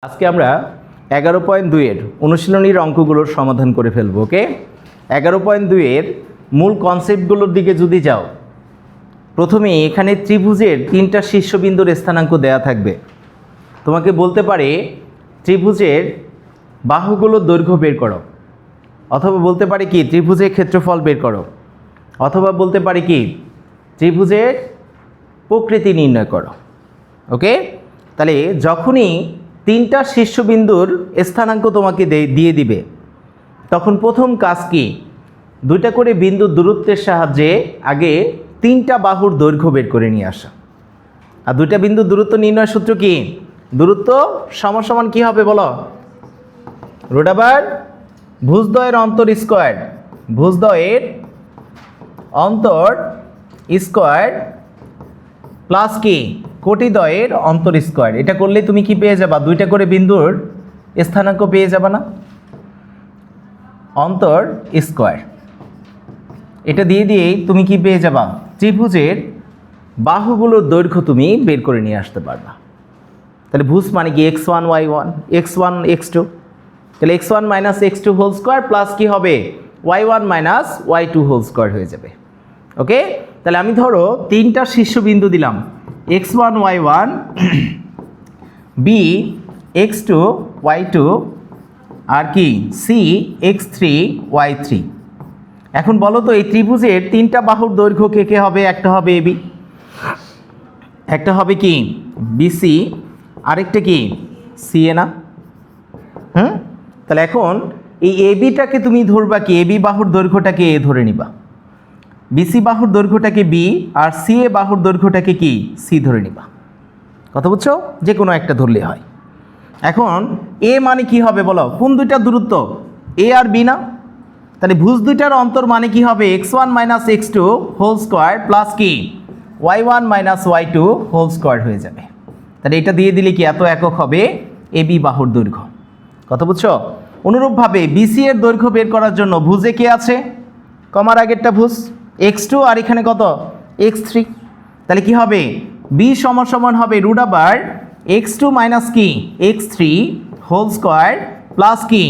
আজকে আমরা 11.2 অনুশীলনীর অঙ্কগুলোর সমাধান করে ফেলবো। ওকে, 11.2 মূল কনসেপ্টগুলোর দিকে যদি যাও, প্রথমে এখানে ত্রিভুজের তিনটা শীর্ষবিন্দুর স্থানাঙ্ক দেয়া থাকবে। তোমাকে বলতে পারে ত্রিভুজের বাহুগুলোর দৈর্ঘ্য বের করো, অথবা বলতে পারে কি ত্রিভুজের ক্ষেত্রফল বের করো, অথবা বলতে পারে কি ত্রিভুজের প্রকৃতি নির্ণয় করো। ওকে, তাহলে যখনই তিনটা শীর্ষবিন্দুর স্থানাঙ্ক তোমাকে দিয়ে দিবে, তখন প্রথম কাজ কি, দুইটা করে বিন্দুর দূরত্বের সাহায্যে আগে তিনটা বাহুর দৈর্ঘ্য বের করে নিয়ে আসা। আর দুইটা বিন্দুর দূরত্ব নির্ণয় সূত্র কি? দূরত্ব সমান কি হবে বলো? রুট ভুজদ্বয়ের অন্তর স্কোয়ার, ভুজদ্বয়ের অন্তর স্কোয়ার প্লাস কি কোটিদ্বয়ের অন্তর স্কোয়ার। এটা করলে তুমি কি পেয়ে যাবা? দুইটা করে বিন্দুর স্থানাঙ্ক পেয়ে যাবা না, অন্তর স্কোয়ার। এটা দিয়েই তুমি কি পেয়ে যাবা? ত্রিভুজের বাহুগুলোর দৈর্ঘ্য তুমি বের করে নিয়ে আসতে পারবা। তাহলে ভুজ মানে কি x1 y1 x1 x2, তাহলে x1 minus x2 whole square plus কি হবে y1 minus y2 whole square হয়ে যাবে। ওকে, তাহলে আমি ধরো তিনটা শীর্ষবিন্দু দিলাম, x1 y1 b x2 y2 আর কি c x3 y3। এখন বলো তো এই ত্রিভুজের তিনটা বাহুর দৈর্ঘ্য কে হবে? একটা হবে ab, একটা হবে কি bc, আরেকটা কি ca না? তাহলে এখন এই abটাকে তুমি ধরবা কি, ab বাহুর দৈর্ঘ্যটাকে a ধরে নিবা, BC বাহুর দৈর্ঘ্যটাকে B আর CA বাহুর দৈর্ঘ্যটাকে কি C ধরে নিবা। কথা বুঝছো? যে কোনো একটা ধরলে হয়। এখন A মানে কি হবে বলো? কোন দুইটা দূরত্ব? A আর B না? তাহলে ভুজ দুইটার অন্তর মানে কি হবে? x1 minus x2 whole square plus কি y1 minus y2 whole square হয়ে যাবে। তাহলে এটা দিয়ে দিলে কি এত একক হবে AB বাহুর দৈর্ঘ্য। কথা বুঝছো? অনুরূপভাবে BC এর দৈর্ঘ্য বের করার জন্য ভুজে কে আছে? কমার আগেরটা ভুজ x2 আর এখানে কত x3। তাহলে কি হবে? b সমান হবে রুট আবার x2 মাইনাস কি x3 হোল স্কোয়ার প্লাস কি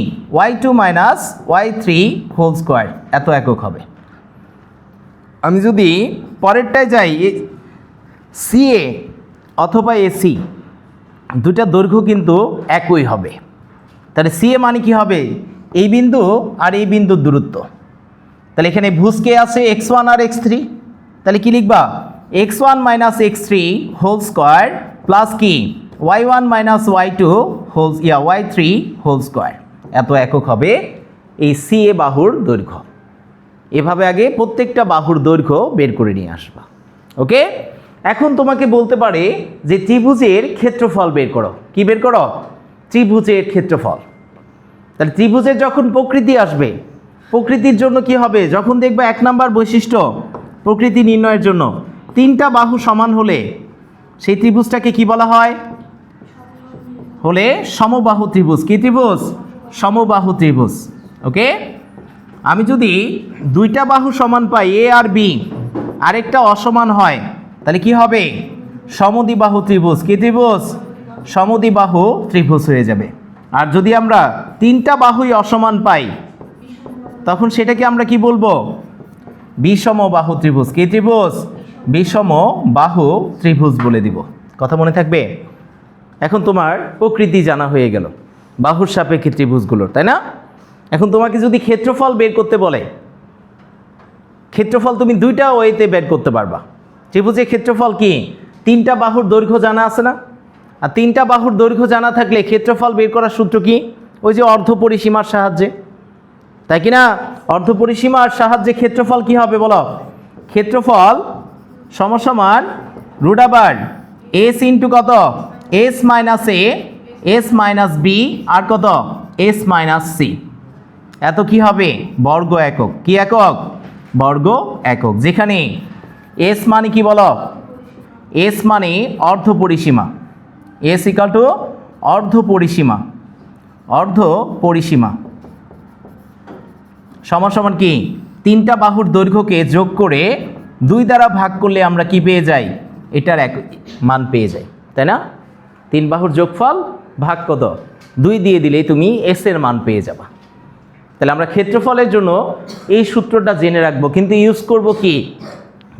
y2 minus y3 whole square, এত একক হবে। আমি যদি পরেরটায় যাই, CA অথবা AC দুটা দৈর্ঘ্য কিন্তু একই হবে। তাহলে CA মানে কি হবে? এই বিন্দু আর এই বিন্দুর দূরত্ব। তাহলে এখানে ভুজ কে আছে x1 আর x3, তাহলে কি লিখবা? x1 minus x3 whole square plus কি y1 minus y2 y3 whole square, এত একক হবে এই CA বাহুর দৈর্ঘ্য। এভাবে আগে প্রত্যেকটা বাহুর দৈর্ঘ্য বের করে নিয়ে আসবা। ওকে, এখন তোমাকে বলতে পারে যে ত্রিভুজের ক্ষেত্রফল বের করো। কি বের করো? ত্রিভুজের ক্ষেত্রফল। তাহলে ত্রিভুজের যখন প্রকৃতি আসবে, প্রকৃতির জন্য কি হবে? যখন দেখবা 1 নাম্বার বৈশিষ্ট্য প্রকৃতি নির্ণয়ের জন্য তিনটা বাহু সমান হলে সেই ত্রিভুজটাকে কি বলা হয়? হলে সমবাহু ত্রিভুজ। কি ত্রিভুজ? সমবাহু ত্রিভুজ। ওকে, আমি যদি দুইটা বাহু সমান পাই A আর B, আরেকটা অসমান হয়, তাহলে কি হবে? সমদ্বিবাহু ত্রিভুজ। কি ত্রিভুজ? সমদ্বিবাহু ত্রিভুজ হয়ে যাবে। আর যদি আমরা তিনটা বাহুই অসমান পাই, তখন সেটাকে আমরা কি বলবো? বিষমবাহু ত্রিভুজ। কি ত্রিভুজ? বিষমবাহু ত্রিভুজ বলে দিব। কথা মনে থাকবে? এখন তোমার প্রকৃতি জানা হয়ে গেল বাহুর সাপেক্ষে ত্রিভুজগুলোর, তাই না? এখন তোমাকে যদি ক্ষেত্রফল বের করতে বলে, ক্ষেত্রফল তুমি দুইটা ওয়েতে বের করতে পারবা। ত্রিভুজের ক্ষেত্রফল কি? তিনটা বাহুর দৈর্ঘ্য জানা আছে না? আর তিনটা বাহুর দৈর্ঘ্য জানা থাকলে ক্ষেত্রফল বের করার সূত্র কি? ওই যে অর্ধ পরিসীমার সাহায্যে, তাই কি না? অর্ধ পরিসীমার সাহায্যে ক্ষেত্রফল কি হবে বলো? ক্ষেত্রফল সমান রুট আবার এস ইন্টু কত S minus A S minus B আর কত এস মাইনাস সি, এত কি হবে? বর্গ একক। কি একক? বর্গ একক। যেখানে এস মানে কি বলো? এস মানে অর্ধ পরিসীমা, এস ইকাল টু অর্ধ পরিসীমা, অর্ধ পরিসীমা সমান কি তিনটা বাহুর দৈর্ঘ্যকে যোগ করে 2 দ্বারা ভাগ করলে আমরা কি পেয়ে যাই? এটার এক মান পেয়ে যাই, তাই না? 3 বাহুর যোগফল ভাগ কত 2 দিয়ে দিলেই তুমি এস এর মান পেয়ে যাবা। তাহলে আমরা ক্ষেত্রফলের জন্য এই সূত্রটা জেনে রাখবো, কিন্তু ইউজ করব কি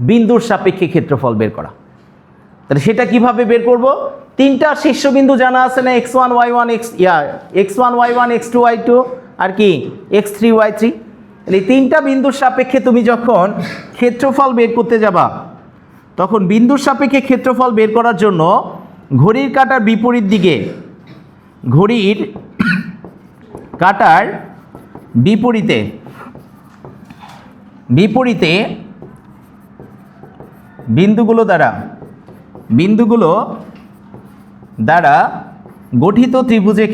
বিন্দুর সাপেক্ষে ক্ষেত্রফল বের করা। তাহলে সেটা কিভাবে বের করব? 3টা শীর্ষবিন্দু জানা আছে না, x1 y1 x1 y1 x2 y2 আর কি x3 y3। তাহলে 3টা বিন্দুর সাপেক্ষে তুমি যখন ক্ষেত্রফল বের করতে যাবা, তখন বিন্দুর সাপেক্ষে ক্ষেত্রফল বের করার জন্য ঘড়ির কাঁটার বিপরীত দিকে, ঘড়ির কাঁটার বিপরীতে বিন্দুগুলো দ্বারা গঠিত ত্রিভুজের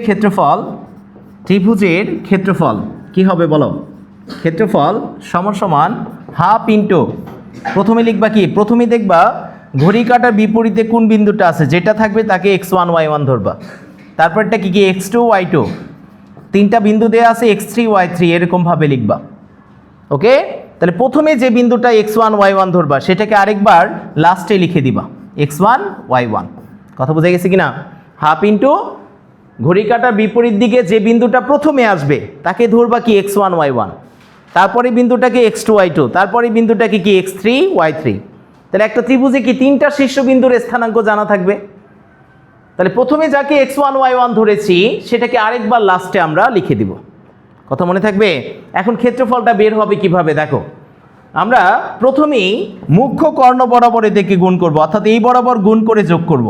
ক্ষেত্রফল ত্রিভুজের ক্ষেত্রফল কি হবে বলো? ক্ষেত্রফল সমান হাফ ইন্টু, প্রথমে লিখবা কি, প্রথমে দেখবা ঘড়ি কাঁটার বিপরীতে কোন বিন্দুটা আছে, যেটা থাকবে তাকে x1 y1 ধরবা। তারপরটা কি x2 y2, 3টা বিন্দু দেওয়া আছে x3 y3, এরকমভাবে লিখবা। ওকে, তাহলে প্রথমে যে বিন্দুটা x1 y1 ধরবা সেটাকে আরেকবার লাস্টে লিখে দিবা x1 y1। কথা বোঝা গেছে কিনা? হাফ ইন্টু ঘড়ি কাঁটার বিপরীত দিকে যে বিন্দুটা প্রথমে আসবে তাকে ধরবা কি x1 y1, তারপরে বিন্দুটাকে x2 y2, তারপরে বিন্দুটাকে কি x3 y3। তাহলে একটা ত্রিভুজে কি 3টা শীর্ষবিন্দুর স্থানাঙ্ক জানা থাকবে। তাহলে প্রথমে যাকে x1 y1 ধরেছি সেটাকে আরেকবার লাস্টে আমরা লিখে দিব। কথা মনে থাকবে? এখন ক্ষেত্রফলটা বের হবে কিভাবে দেখো, আমরা প্রথমেই মুখ্য কর্ণ বরাবর এদেরকে গুণ করব, অর্থাৎ এই বরাবর গুণ করে যোগ করব।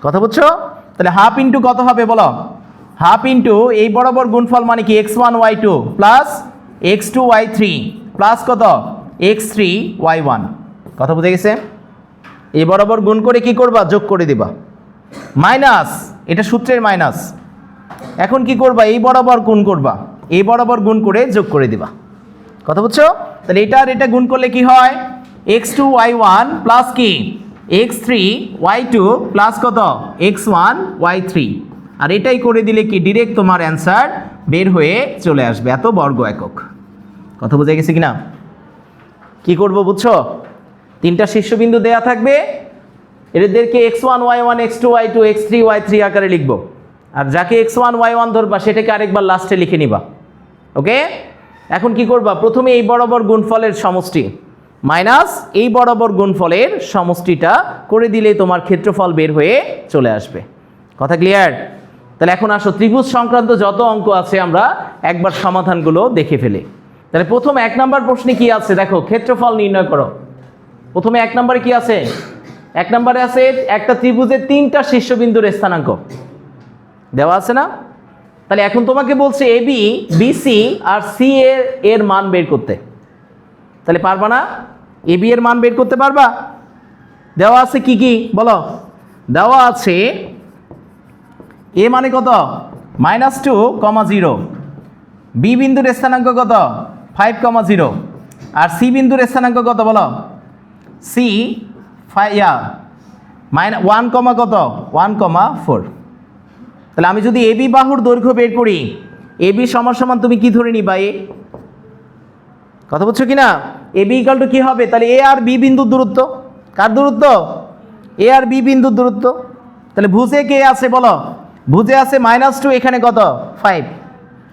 কথা বুঝছো? তাহলে হাফ ইন্টু কত হবে বলো? হাফ ইন্টু এই বরাবর গুণফল মানে কি x1 y2 plus x2 y3 plus কত x3 y1। কথা বুঝে গেছে? এই বরাবর গুণ করে কি করবা? যোগ করে দিবা। মাইনাস, এটা সূত্রের মাইনাস। এখন কি করবা? এই বরাবর গুণ করবা, এই বরাবর গুণ করে যোগ করে দিবা। কথা বুঝছো? তাহলে এটা আর এটা গুণ করলে কি হয়? x2 y1 প্লাস কি x3 y2 প্লাস কত x1 y3। আর এটাই করে দিলে কি ডিরেক্ট তোমার অ্যান্সার বের হয়ে চলে আসবে, এত বর্গ একক। কথা বুঝে গেছে কিনা? কি করব বুঝছো? 3টা শীর্ষবিন্দু দেয়া থাকবে, এদেরকে x1 y1 x2 y2 x3 y3 আকারে লিখব। আর যাকে x1 y1 ধরবা সেটাকে আরেকবার লাস্টে লিখে নিবা। ওকে, এখন কি করবা? প্রথমে এই বরাবর গুণফলের সমষ্টি মাইনাস এই বরাবর গুণফলের সমষ্টিটা করে দিলে তোমার ক্ষেত্রফল বের হয়ে চলে আসবে। কথা ক্লিয়ার? তাহলে এখন আসো ত্রিভুজ সংক্রান্ত যত অঙ্ক আছে আমরা একবার সমাধানগুলো দেখে ফেলি। তাহলে প্রথম 1 নম্বর প্রশ্নে কি আছে দেখো, ক্ষেত্রফল নির্ণয় করো। প্রথমে 1 নম্বরে কি আছে? 1 নম্বরে আছে একটা ত্রিভুজের 3টা শীর্ষবিন্দুর স্থানাঙ্ক দেওয়া আছে না? তাহলে এখন তোমাকে বলছে AB BC আর C এর মান বের করতে। তাহলে পারবা না? AB এর মান বের করতে পারবা? দেওয়া আছে কি কি বলো? দেওয়া আছে A মানে কত? -2, 0। B বিন্দুর স্থানাঙ্ক কত? 5, 0। আর C বিন্দুর স্থানাঙ্ক কত বলো? C 1, কত 1, 4। তাহলে আমি যদি AB বাহুর দৈর্ঘ্য বের করি, AB সমান তুমি কি ধরে নিবা? A। কথা বুঝছো কিনা? AB = কি হবে? তাহলে A আর B বিন্দুর দূরত্ব। কার দূরত্ব? A আর B বিন্দুর দূরত্ব। তাহলে ভুজে কে আছে বলো? ভুজে আছে -2, এখানে কত 5।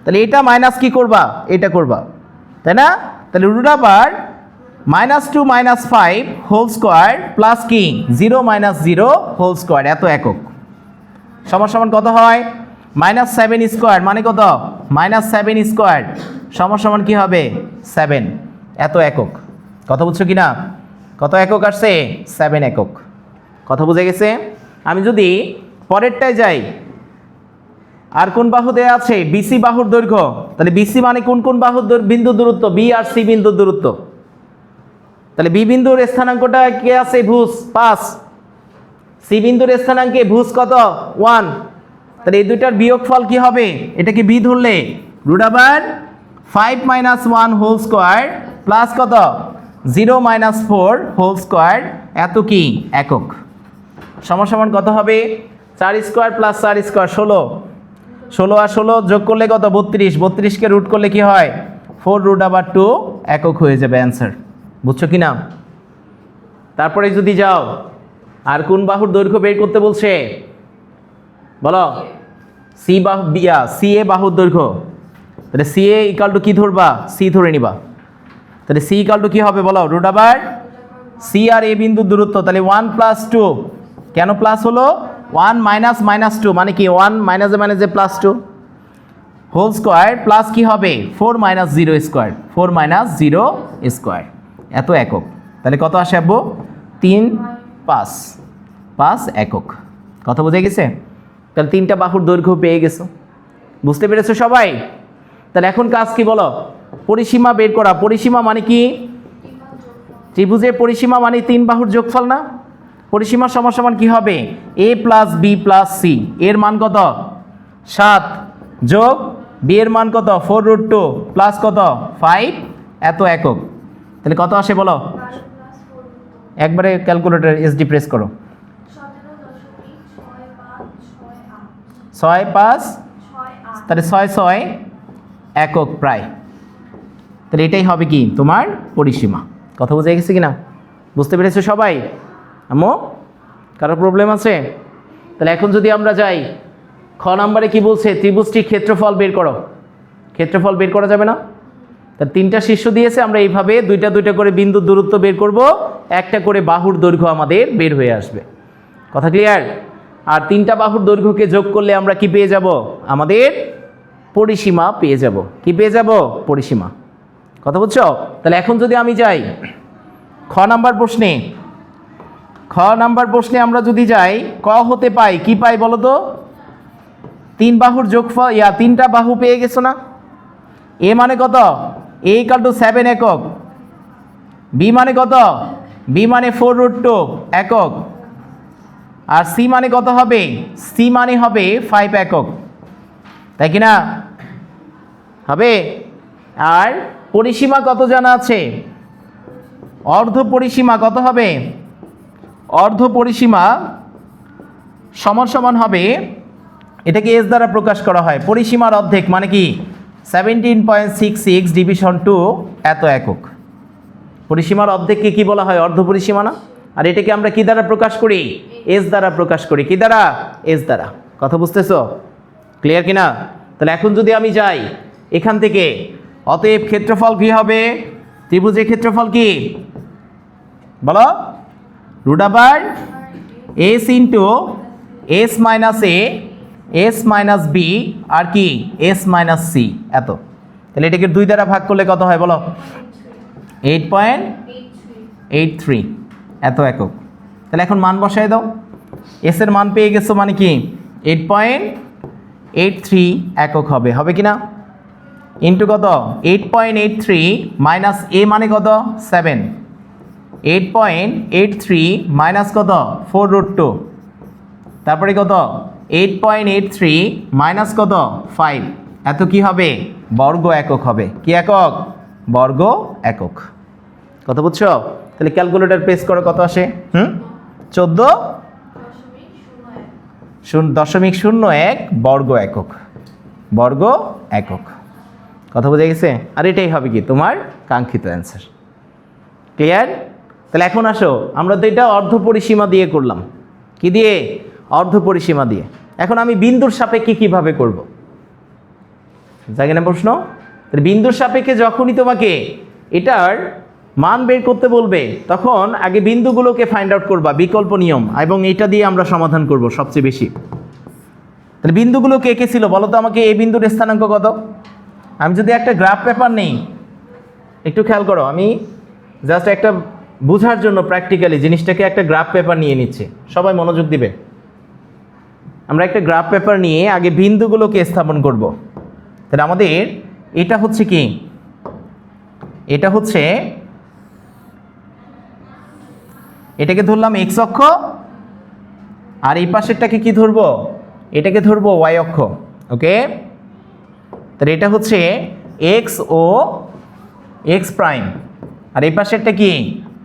তাহলে এটা মাইনাস কি করবা? এটা করবা, তাই না? তাহলে √2 5 হোল স্কোয়ার প্লাস কি 0 - 0 হোল স্কোয়ার, এত একক। সমান কত হয়? -7 স্কোয়ার মানে কত? -7 স্কোয়ার সমান কি হবে? 7, এত একক। কথা বুঝছো কিনা? কত একক আসছে? 7 একক। কথা বুঝে গেছে? আমি যদি পরেরটায় যাই, আর কোন বাহু দেয়া আছে? BC বাহুর দৈর্ঘ্য। তাহলে BC মানে কোন বাহুর বিন্দুর দূরত্ব? B আর C বিন্দুর দূরত্ব। তাহলে B বিন্দুর স্থানাঙ্কটা কে আছে? ভুজ 5। C বিন্দুর স্থানাঙ্কে ভুজ কত? 1। তাহলে এই দুইটার বিয়োগফল কি হবে? এটাকে B ধরলে √5 - 1 হোল স্কোয়ার প্লাস কত 0 - 4 হোল স্কোয়ার, এত কি একক। সমান কত হবে? 4 স্কোয়ার প্লাস 4 স্কোয়ার 16 আর 16 যোগ করলে কত? 32। 32কে রুট করলে কি হয়? 4√2 একক হয়ে যাবে অ্যান্সার। বুঝছো কি না? তারপরে যদি যাও আর কোন বাহুর দৈর্ঘ্য বের করতে বলছে বলো? সি এ বাহুর দৈর্ঘ্য। তাহলে সি এ ইকাল টু কি ধরবা? সি ধরে নিবা। তাহলে সি ইকাল টু কি হবে বলো? সি আর এ বিন্দুর দূরত্ব। তাহলে 1 + 2, কেন প্লাস হলো? 1 - -2 মানে কি 1 - +2 হোল স্কোয়ার প্লাস কি হবে? 4 - 0 স্কোয়ার, 4 - 0 স্কোয়ার, এত একক। তাহলে কত আসে আব্বু? 3, 5 একক। কথা বোঝা গেছে? তাহলে 3টা বাহুর দৈর্ঘ্য পেয়ে গেছো। বুঝতে পেরেছো সবাই? তাহলে এখন কাজ কি বলো? পরিসীমা বের করা। পরিসীমা মানে কি? ত্রিভুজের পরিসীমা মানে 3 বাহুর যোগফল না? পরিসীমা সমান কি হবে? a + b + c, এর মান কত? 7 যোগ b এর মান কত? 4√2 প্লাস কত? 5, এত একক। তাহলে কত আসে বলো? একবারে ক্যালকুলেটর এসডি প্রেস করো। 6, 5, তাহলে 6 একক প্রায়। তাহলে এটাই হবে কি তোমার পরিসীমা। কথা বোঝা গেছে কিনা? বুঝতে পেরেছো সবাই? আম্মু কারো প্রবলেম আছে? তাহলে এখন যদি আমরা যাই খ নাম্বারে কি বলছে? ত্রিভুজটির ক্ষেত্রফল বের করো। ক্ষেত্রফল বের করা যাবে না? তার 3টা শীর্ষ দিয়েছে, আমরা এইভাবে 2টা করে বিন্দুর দূরত্ব বের করব, একটা করে বাহুর দৈর্ঘ্য আমাদের বের হয়ে আসবে। কথা ক্লিয়ার? আর 3টা বাহুর দৈর্ঘ্যকে যোগ করলে আমরা কি পেয়ে যাব? আমাদের পরিসীমা পেয়ে যাব। কি পেয়ে যাব? পরিসীমা। কথা বুঝছো? তাহলে এখন যদি আমি যাই খ নাম্বার প্রশ্নে আমরা যদি যাই ক হতে পাই কি পাই বলো তো? 3 বাহুর যোগফল, 3টা বাহু পেয়ে গেছো না? এ মানে কত? a = 7 একক। বি মানে কত? বি মানে 4√2 একক। আর সি মানে কত হবে? সি মানে হবে 5 একক। তাই কি না? হবে। আর পরিসীমা কত জানা আছে? অর্ধ পরিসীমা কত হবে? অর্ধ পরিসীমা সমান হবে, এটাকে এস দ্বারা প্রকাশ করা হয়। পরিসীমার অর্ধেক মানে কি? 17.66 ডিভিশন 2 এত একক। পরিসীমার অর্ধেককে কি বলা হয়? অর্ধ পরিসীমা না? আর এটাকে আমরা কি দ্বারা প্রকাশ করি? এস দ্বারা প্রকাশ করি। কি দ্বারা? এস দ্বারা। কথা বুঝতেছো? ক্লিয়ার কিনা? তাহলে এখন যদি আমি যাই এখান থেকে, অতএব ক্ষেত্রফল কি হবে? ত্রিভুজের ক্ষেত্রফল কি বলো? √s into s - a, s - b আর কি s - c এত। তাহলে এটাকে 2 দ্বারা ভাগ করলে কত হয় বলো? 8.83 এত একক। তাহলে এখন মান বসায় দাও। এস এর মান পেয়ে গেছো মানে কি 8.83 একক হবে। হবে কি না? ইন্টু কত? 8.83 মাইনাস এ মানে কত? 7। 8.83 মাইনাস কত? 4√2। তারপরে কত? 8.83 মাইনাস কত? 5। এত কি হবে? বর্গ একক হবে। কি একক? বর্গ একক। কথা বুঝছো? তাহলে ক্যালকুলেটর প্রেস করো, কত আসে? 14.01 বর্গ একক। বর্গ একক। কথা বোঝা গেছে? আর এটাই হবে কি তোমার কাঙ্ক্ষিত অ্যান্সার। ক্লিয়ার? তাহলে এখন আসো, আমরা তো এটা অর্ধ পরিসীমা দিয়ে করলাম। কি দিয়ে? অর্ধ পরিসীমা দিয়ে। এখন আমি বিন্দুর সাপেক্ষে কিভাবে করব? জানি না প্রশ্ন। তাহলে বিন্দুর সাপেক্ষে যখনই তোমাকে এটার মান বের করতে বলবে, তখন আগে বিন্দুগুলোকে ফাইন্ড আউট করবা, বিকল্প নিয়ম, এবং এটা দিয়ে আমরা সমাধান করব সবচেয়ে বেশি। তাহলে বিন্দুগুলো কে কে ছিল বলো তো আমাকে? এই বিন্দুর স্থানাঙ্ক কত? আমি যদি একটা গ্রাফ পেপার নেই, একটু খেয়াল করো, আমি জাস্ট একটা বোঝার জন্য প্র্যাকটিক্যালি জিনিসটাকে একটা গ্রাফ পেপার নিয়ে নিচ্ছে, সবাই মনোযোগ দিবে। আমরা একটা গ্রাফ পেপার নিয়ে আগে বিন্দুগুলোকে স্থাপন করব। তাহলে আমাদের এটা হচ্ছে কি? এটা হচ্ছে, এটাকে ধরলাম এক্স অক্ষ, আর এই পাশেরটাকে কি ধরবো? এটাকে ধরবো ওয়াই অক্ষ। ওকে, তাহলে এটা হচ্ছে এক্স ও এক্স প্রাইম, আর এই পাশেরটা কি?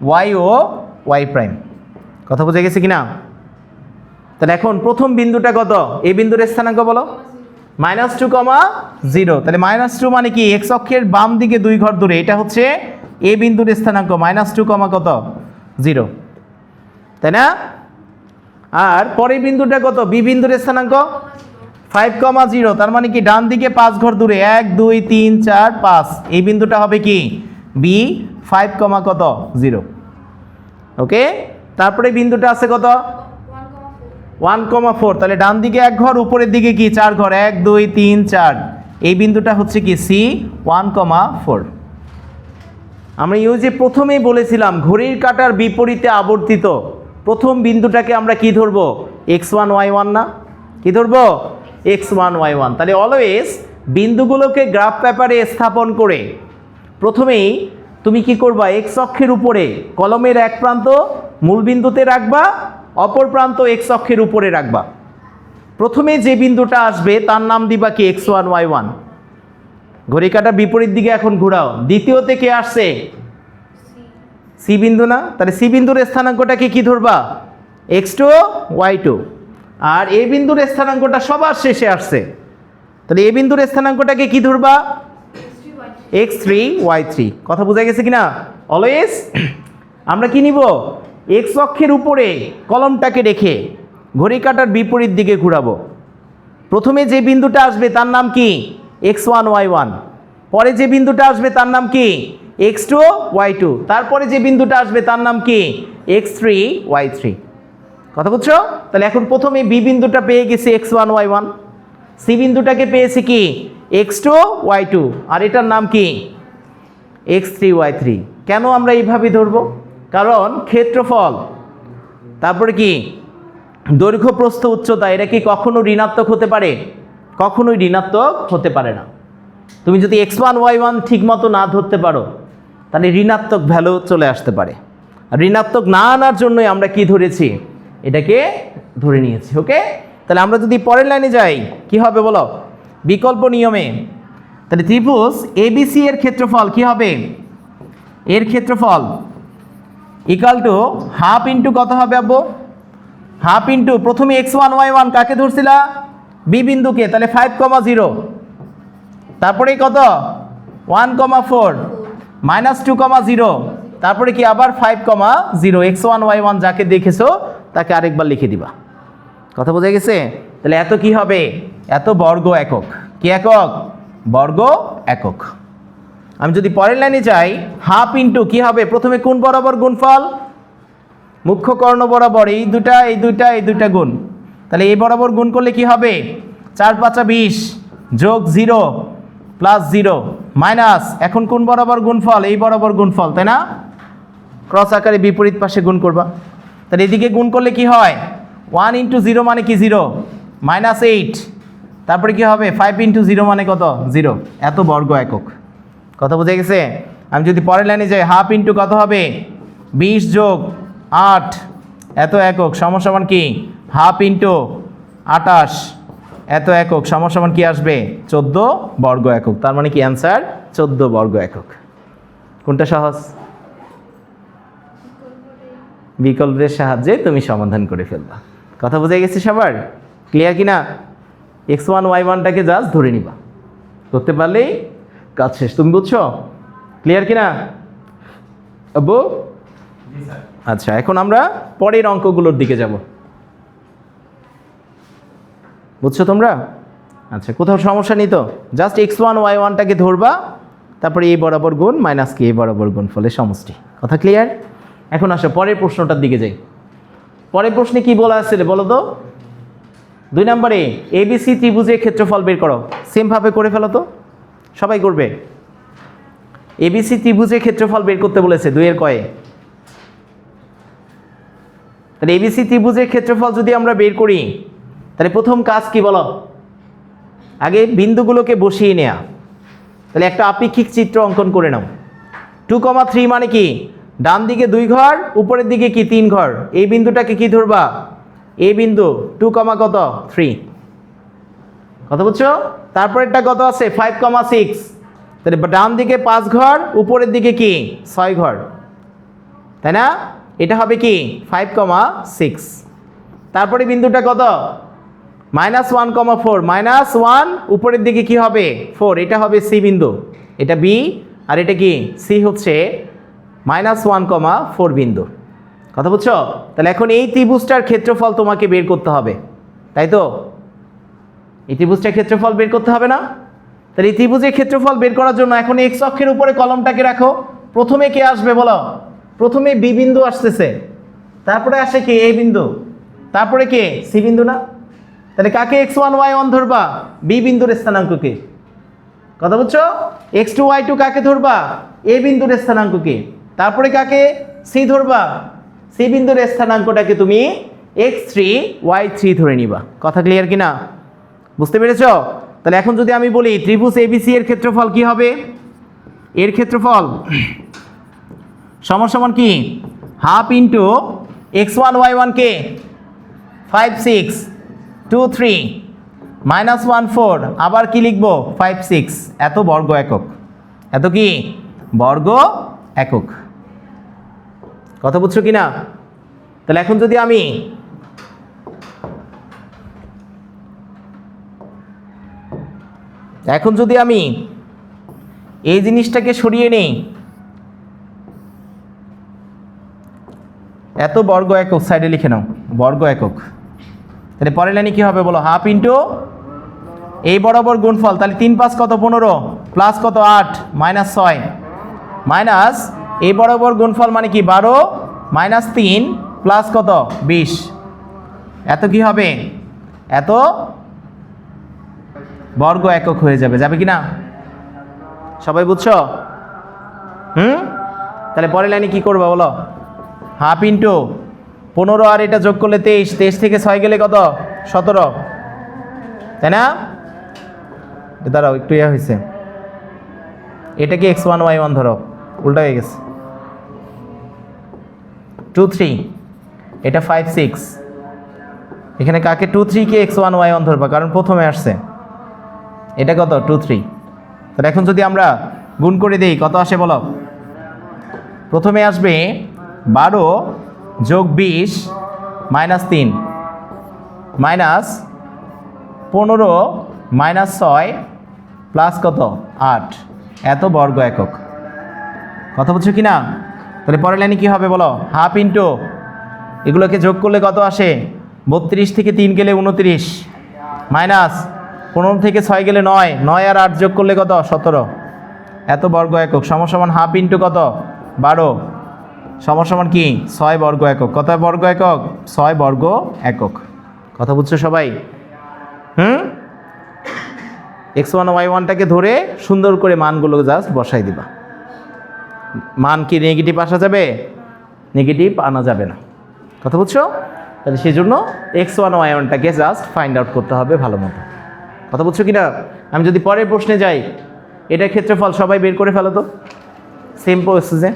ওয়াই ও ওয়াই প্রাইম। কথা বোঝা গেছে কিনা? তাহলে এখন প্রথম বিন্দুটা কত? এই বিন্দুর স্থানাঙ্ক বলো। -2, তাহলে -2 মানে কি এক্স অক্ষের বাম দিকে 2 ঘর দূরে, এটা হচ্ছে এ বিন্দুর স্থানাঙ্ক -2, কত 0, তাই না? আর পরের বিন্দুটা কত, বি বিন্দুর স্থানাঙ্ক 5,0, তার মানে কি ডান দিকে 5 ঘর দূরে 1 2 3 4 5, এই বিন্দুটা হবে কি বি 5, কত 0। ওকে, তারপরে বিন্দুটা আছে কত 1,4, তাহলে ডান দিকে 1 ঘর, উপরের দিকে কি 4 ঘর 1 2 3 4, এই বিন্দুটা হচ্ছে কি সি 1,4। আমরা যে প্রথমেই বলেছিলাম ঘড়ির কাঁটার বিপরীতে আবর্তিত প্রথম বিন্দুটাকে আমরা কি ধরবো, x1 y1 না, কি ধরবো x1 y1। তাহলে অলওয়েজ বিন্দুগুলোকে গ্রাফ পেপারে স্থাপন করে প্রথমেই তুমি কি করবা, এক্স অক্ষের উপরে কলমের এক প্রান্ত মূল বিন্দুতে রাখবা, অপর প্রান্ত এক্স অক্ষের উপরে রাখবা। প্রথমে যে বিন্দুটা আসবে তার নাম দিবা কি x1 y1। ঘড়ি কাঁটা বিপরীত দিকে এখন ঘোরাও, দ্বিতীয়তে কে আসছে সি বিন্দু না, তাহলে সি বিন্দুর স্থানাঙ্কটাকে কি ধরবা x2 y2, আর এ বিন্দুর স্থানাঙ্কটা সবার শেষে আসছে, তাহলে এ বিন্দুর স্থানাঙ্কটাকে কি ধরবা x3 y3। কথা বোঝা গেছে কিনা? অলওয়েজ আমরা কি নিব, এক্স অক্ষের উপরে কলমটাকে রেখে ঘড়ি কাঁটার বিপরীত দিকে ঘোরাবো। প্রথমে যে বিন্দুটা আসবে তার নাম কি x1 y1, পরে যে বিন্দুটা আসবে তার নাম কি x2 y2, তারপরে যে বিন্দুটা আসবে তার নাম কি x3 y3। কথা বুঝছো? তাহলে এখন প্রথমে বি বিন্দুটা পেয়ে গেছি x1 y1, সি বিন্দুটাকে পেয়েছি কি x2 y2, আর এটার নাম কি x3 y3। কেন আমরা এইভাবে ধরবো? কারণ ক্ষেত্রফল, তারপরে কি দৈর্ঘ্য প্রস্থ উচ্চতা, এটা কি কখনো ঋণাত্মক হতে পারে? কখনোই ঋণাত্মক হতে পারে না। তুমি যদি x1 y1 ঠিক মতো না ধরতে পারো তাহলে ঋণাত্মক ভ্যালু চলে আসতে পারে। আর ঋণাত্মক না আনার জন্যই আমরা কি ধরেছি, এটাকে ধরে নিয়েছি। ওকে, তাহলে আমরা যদি পরের লাইনে যাই কি হবে বলো, বিকল্প নিয়মে। তাহলে ত্রিভুজ এবিসি এর ক্ষেত্রফল কি হবে, এর ক্ষেত্রফল ইকুয়াল টু হাফ ইন্টু কত হবে আব্বু, হাফ ইন্টু প্রথমে x1 y1 কাকে ধরছিলা বি বিন্দুকে, তাহলে 5,0, তারপরে কত 1,4 -2,0, তারপরে কি আবার 5,0, x1 y1 যাকে দেখেছো তাকে আরেকবার লিখে দিবা। কথা বোঝা গেছে? তাহলে এত কি হবে, এত বর্গ একক। কি একক? বর্গ একক। আমি যদি পরের লাইনে যাই, হাফ ইন্টু কি হবে, প্রথমে কোণ বরাবর গুণফল, মুখ্য কর্ণ বরাবর এই দুইটা গুণ, তাহলে এই বরাবর গুণ করলে কি হবে 4 5 20 যোগ 0 প্লাস 0 মাইনাস, এখন কোণ বরাবর গুণফল, এই বরাবর গুণফল, তাই না? ক্রস আকারে বিপরীত পাশে গুণ করবা। তাহলে এদিকে গুণ করলে কি হয় 1 ইন্টু 0 মানে কি 0 -8, তারপরে কি হবে 5 ইন্টু 0 মানে কত 0, এত বর্গ একক। কথা বোঝা গেছে? আমি যদি পরের লাইনে যাই, হাফ ইন্টু কত হবে 20 যোগ 8 এত একক সমান কি হাফ ইন্টু 28 এত একক সমান কি আসবে 14 বর্গ একক। তার মানে কি অ্যান্সার 14 বর্গ একক। কোনটা সহজ? বিকল্পের সাহায্যে তুমি সমাধান করে ফেলবা। কথা বোঝা গেছে সবার? ক্লিয়ার কিনা? x1 y1টাকে জাস্ট ধরে নিবা, করতে পারলেই কাজ শেষ। তুমি বুঝছো? ক্লিয়ার কিনা আব্বু? আচ্ছা, এখন আমরা পরের অঙ্কগুলোর দিকে যাব। বুঝছো তোমরা? আচ্ছা, কোথাও সমস্যা নেই তো? জাস্ট x1 y1টাকে ধরবা, তারপরে এই বরাবর গুণ মাইনাস কি এই বরাবর গুণ ফলের সমষ্টি। কথা ক্লিয়ার? এখন আসো পরের প্রশ্নটার দিকে যাই। পরের প্রশ্নে কি বলা আছে বলো তো? 2 নম্বরে এবিসি ত্রিভুজের ক্ষেত্রফল বের করো। সেমভাবে করে ফেলো তো, সবাই করবে। এবিসি ত্রিভুজের ক্ষেত্রফল বের করতে বলেছে 2 এর কয়ে। তাহলে এবিসি ত্রিভুজের ক্ষেত্রফল যদি আমরা বের করি তাহলে প্রথম কাজ কি বলো? আগে বিন্দুগুলোকে বসিয়ে নেওয়া। তাহলে একটা আপেক্ষিক চিত্র অঙ্কন করে নাও। 2,3 মানে কি ডান দিকে 2 ঘর, উপরের দিকে কি 3 ঘর, এই বিন্দুটাকে কি ধরবা এই বিন্দু 2, কত 3। কথা বুঝছো? তারপরেরটা কত আছে 5,6, তাহলে ডান দিকে 5 ঘর, উপরের দিকে কি 6 ঘর, তাই না? এটা হবে কি 5,6। তারপরে বিন্দুটা কত -1,4 -1 উপরের দিকে কি হবে 4, এটা হবে সি বিন্দু, এটা বি, আর এটা কি সি হচ্ছে -1,4 বিন্দু। কথা বুঝছো? তাহলে এখন এই ত্রিভুজটার ক্ষেত্রফল তোমাকে বের করতে হবে, তাই তো? এই ত্রিভুজটার ক্ষেত্রফল বের করতে হবে না? তাহলে এই ত্রিভুজের ক্ষেত্রফল বের করার জন্য এখন এক্স অক্ষের উপরে কলমটাকে রাখো। প্রথমে কে আসবে বলো? প্রথমে বি বিন্দু আসতেছে, তারপরে আসে কে এ বিন্দু, তারপরে কে সি বিন্দু না? তাহলে কাকে x1 y1 ধরবা? বি বিন্দুর স্থানাঙ্ককে। কথা বুঝছো? x2 y2 কাকে ধরবা? এ বিন্দুর স্থানাঙ্ককে। তারপরে কাকে সি ধরবা? সি বিন্দুর স্থানাঙ্কটাকে তুমি x3 y3 ধরে নিবা। কথা ক্লিয়ার কিনা? বুঝতে পেরেছো? তাহলে এখন যদি আমি বলি ত্রিভুজ এবিসি এর ক্ষেত্রফল কি হবে? এর ক্ষেত্রফল সমান কি হাফ ইন্টু x1 y1 কে 5 6 2 3 -1 4, আবার কি লিখবো 5 6, এত বর্গ একক। এত কি বর্গ একক। কথা বুঝছো কিনা? তাহলে এখন যদি আমি এই জিনিসটাকে সরিয়ে নেই, এত বর্গ একক সাইডে লিখে নাও, বর্গ একক। তাহলে পরের লাইনে কি হবে বলো? হাফ ইন্টু এই বরাবর গুণফল, তাহলে 3 5 কত 15, প্লাস কত 8 -6, মাইনাস এই বরাবর গুণফল মানে কি 12 -3 প্লাস কত 20, এত কি হবে? এত বর্গ একক হয়ে যাবে। যাবে কি না? সবাই বুঝছো? তাহলে পরের লাইনে কি করবা বলো? হাফ ইন্টু 15 আর এটা যোগ করলে 23, 23 থেকে 6 গেলে কত 17, তাই না? দাঁড়াও একটু ইয়া হয়েছে, এটাকে x1 y1 ধরো, উল্টা হয়ে গেছে। 2 3, এটা 5 6, এখানে কাকে 2 3 কে x1 y1 ধরবা, কারণ প্রথমে আসছে। এটা কত 2 3। তাহলে এখন যদি আমরা গুণ করে দেই কত আসে বলো? প্রথমে আসবে 12 যোগ 20 -3 মাইনাস 15 -6 প্লাস কত 8, এত বর্গ একক। কথা বুঝছো কি না? তাহলে পরের লাইনে কি হবে বলো? হাফ ইন্টু এগুলোকে যোগ করলে কত আসে? 32 থেকে 3 গেলে 29, মাইনাস 15 থেকে 6 গেলে 9, 9 আর 8 যোগ করলে কত 17, এত বর্গ একক। সমান হাফ ইন্টু কত 12 সমান কি 6 বর্গ একক। কত বর্গ একক? 6 বর্গ একক। কথা বুঝছো সবাই? x1 y1টাকে ধরে সুন্দর করে মানগুলো জাস্ট বসাই দিবা। মান কি নেগেটিভ আসা যাবে? নেগেটিভ আনা যাবে না। কথা বুঝছো? তাহলে সেই জন্য x1 y1টাকে জাস্ট ফাইন্ড আউট করতে হবে ভালো মতো। কথা বুঝছো কিনা? আমি যদি পরের প্রশ্নে যাই, এটার ক্ষেত্রফল সবাই বের করে ফেলো তো, সেম প্রসেসে।